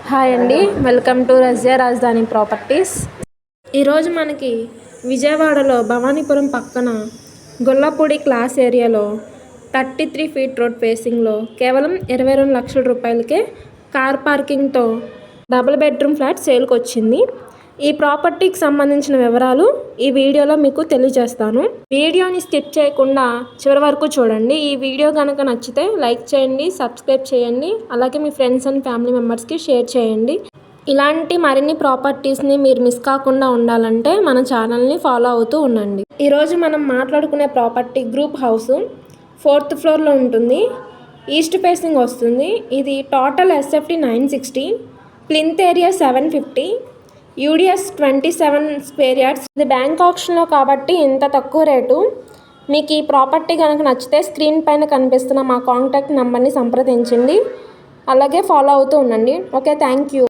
Hi అండి, welcome to Razia రాజధాని properties. ఈరోజు మనకి విజయవాడలో భవానీపురం పక్కన గొల్లపూడి క్లాస్ ఏరియాలో 33 ఫీట్ రోడ్ ఫేసింగ్లో కేవలం 22 లక్షల రూపాయలకే కార్ పార్కింగ్తో డబుల్ బెడ్రూమ్ ఫ్లాట్ సేల్కి వచ్చింది. ఈ ప్రాపర్టీకి సంబంధించిన వివరాలు ఈ వీడియోలో మీకు తెలియజేస్తాను. వీడియోని స్కిప్ చేయకుండా చివరి వరకు చూడండి. ఈ వీడియో కనుక నచ్చితే లైక్ చేయండి, సబ్స్క్రైబ్ చేయండి, అలాగే మీ ఫ్రెండ్స్ అండ్ ఫ్యామిలీ మెంబర్స్కి షేర్ చేయండి. ఇలాంటి మరిన్ని ప్రాపర్టీస్ని మీరు మిస్ కాకుండా ఉండాలంటే మన ఛానల్ని ఫాలో అవుతూ ఉండండి. ఈరోజు మనం మాట్లాడుకునే ప్రాపర్టీ గ్రూప్ హౌస్ 4th ఫ్లోర్లో ఉంటుంది. ఈస్ట్ ఫేసింగ్ వస్తుంది. ఇది total SFT 960, plinth area 750, UDS 27 square yards. ఇది బ్యాంక్ ఆప్షన్లో కాబట్టి ఇంత తక్కువ రేటు. మీకు ఈ ప్రాపర్టీ కనుక నచ్చితే స్క్రీన్ పైన కనిపిస్తున్న మా కాంటాక్ట్ నెంబర్ని సంప్రదించండి. అలాగే ఫాలో అవుతూ ఉండండి. Okay, thank you.